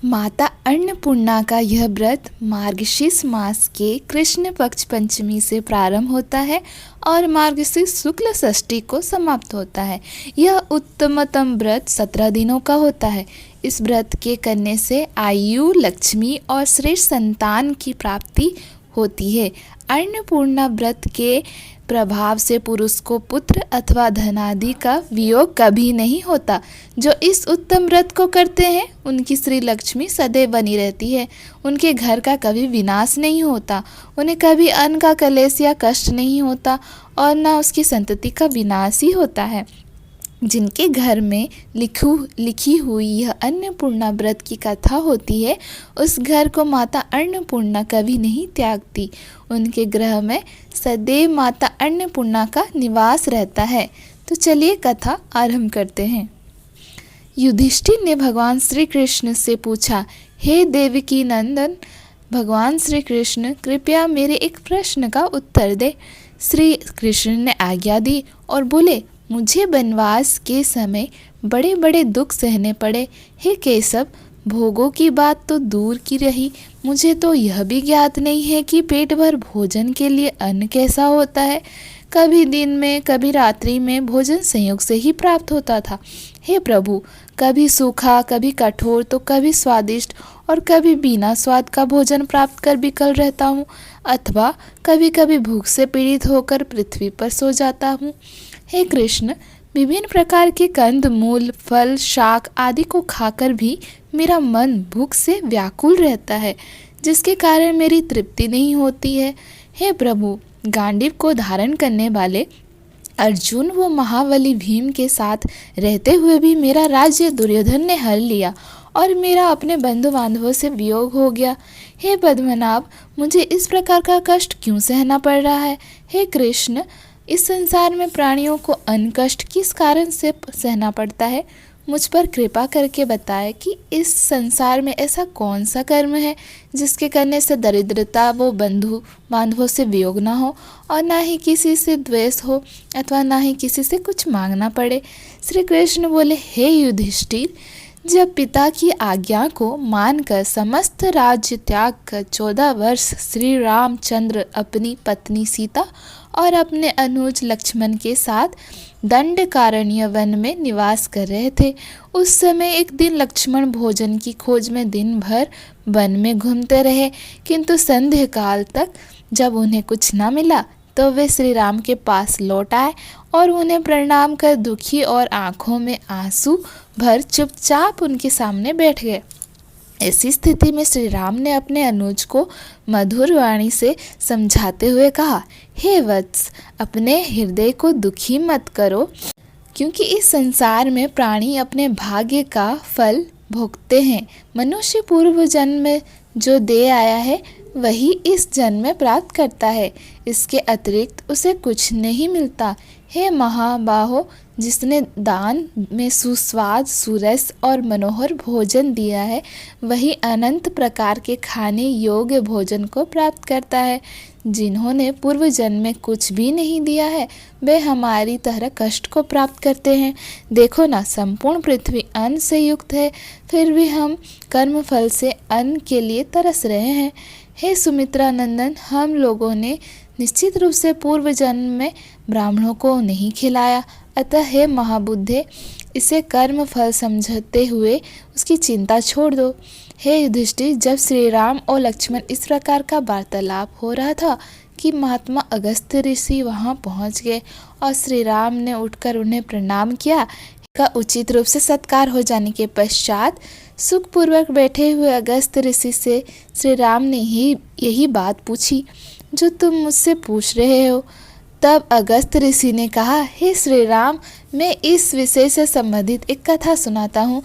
माता अन्नपूर्णा का यह व्रत मार्गशीर्ष मास के कृष्ण पक्ष पंचमी से प्रारंभ होता है और मार्गशीर्ष शुक्ल षष्ठी को समाप्त होता है। यह उत्तमतम व्रत 17 दिनों का होता है। इस व्रत के करने से आयु, लक्ष्मी और श्रेष्ठ संतान की प्राप्ति होती है। अन्नपूर्णा व्रत के प्रभाव से पुरुष को पुत्र अथवा धनादि का वियोग कभी नहीं होता। जो इस उत्तम व्रत को करते हैं उनकी श्री लक्ष्मी सदैव बनी रहती है। उनके घर का कभी विनाश नहीं होता, उन्हें कभी अन्न का कलेश या कष्ट नहीं होता और न उसकी संतति का विनाश ही होता है। जिनके घर में लिखी हुई यह अन्नपूर्णा व्रत की कथा होती है, उस घर को माता अन्नपूर्णा कभी नहीं त्यागती। उनके गृह में सदैव माता अन्नपूर्णा का निवास रहता है। तो चलिए कथा आरंभ करते हैं। युधिष्ठिर ने भगवान श्री कृष्ण से पूछा, हे देवकी नंदन, भगवान श्री कृष्ण कृपया मेरे एक प्रश्न का उत्तर दे। श्री कृष्ण ने आज्ञा दी और बोले, मुझे वनवास के समय बड़े बड़े दुख सहने पड़े। हे केशव, भोगों की बात तो दूर की रही, मुझे तो यह भी ज्ञात नहीं है कि पेट भर भोजन के लिए अन्न कैसा होता है। कभी दिन में कभी रात्रि में भोजन संयोग से ही प्राप्त होता था। हे प्रभु, कभी सूखा, कभी कठोर, तो कभी स्वादिष्ट और कभी बिना स्वाद का भोजन प्राप्त कर विकल रहता हूँ, अथवा कभी कभी भूख से पीड़ित होकर पृथ्वी पर सो जाता हूँ। हे कृष्ण, विभिन्न प्रकार के कंद मूल, फल, शाक आदि को खाकर भी मेरा मन भूख से व्याकुल रहता है, जिसके कारण मेरी तृप्ति नहीं होती है। हे प्रभु, गांडीव को धारण करने वाले अर्जुन व महाबली भीम के साथ रहते हुए भी मेरा राज्य दुर्योधन ने हर लिया और मेरा अपने बंधु बांधवों से वियोग हो गया। हे पद्मनाभ, मुझे इस प्रकार का कष्ट क्यों सहना पड़ रहा है? हे कृष्ण, इस संसार में प्राणियों को अन्न कष्ट किस कारण से सहना पड़ता है? मुझ पर कृपा करके बताएं कि इस संसार में ऐसा कौन सा कर्म है जिसके करने से दरिद्रता व बंधु बांधवों से वियोग ना हो और ना ही किसी से द्वेष हो अथवा ना ही किसी से कुछ मांगना पड़े। श्री कृष्ण बोले, हे युधिष्ठिर, जब पिता की आज्ञा को मानकर समस्त राज्य त्याग कर 14 वर्ष श्री रामचंद्र अपनी पत्नी सीता और अपने अनुज लक्ष्मण के साथ दंडकारण्य वन में निवास कर रहे थे, उस समय एक दिन लक्ष्मण भोजन की खोज में दिन भर वन में घूमते रहे, किंतु संध्या काल तक जब उन्हें कुछ न मिला तो वे श्री राम के पास लौट आए और उन्हें प्रणाम कर दुखी और आंखों में आंसू भर चुपचाप उनके सामने बैठ गए। ऐसी स्थिति में श्री राम ने अपने अनुज को मधुर वाणी से समझाते हुए कहा, हे वत्स, अपने हृदय को दुखी मत करो, क्योंकि इस संसार में प्राणी अपने भाग्य का फल भोगते हैं। मनुष्य पूर्व जन्म में जो दे आया है वही इस जन्म में प्राप्त करता है, इसके अतिरिक्त उसे कुछ नहीं मिलता। हे महाबाहो, जिसने दान में सुस्वाद, सुरस और मनोहर भोजन दिया है, वही अनंत प्रकार के खाने योग्य भोजन को प्राप्त करता है। जिन्होंने पूर्व जन्म में कुछ भी नहीं दिया है, वे हमारी तरह कष्ट को प्राप्त करते हैं। देखो ना, संपूर्ण पृथ्वी अन्न से युक्त है, फिर भी हम कर्म फल से अन्न के लिए तरस रहे हैं। हे सुमित्रा नंदन, हम लोगों ने निश्चित रूप से पूर्व जन्म में ब्राह्मणों को नहीं खिलाया, अतः हे महाबुद्धे, इसे कर्म फल समझते हुए उसकी चिंता छोड़ दो। हे युधिष्ठिर, जब श्री राम और लक्ष्मण इस प्रकार का वार्तालाप हो रहा था कि महात्मा अगस्त्य ऋषि वहां पहुंच गए और श्री राम ने उठकर उन्हें प्रणाम किया। का उचित रूप से सत्कार हो जाने के पश्चात सुखपूर्वक बैठे हुए अगस्त्य ऋषि से श्री राम ने यही बात पूछी जो तुम मुझसे पूछ रहे हो। तब अगस्त्य ऋषि ने कहा, हे श्री राम, मैं इस विषय से संबंधित एक कथा सुनाता हूँ।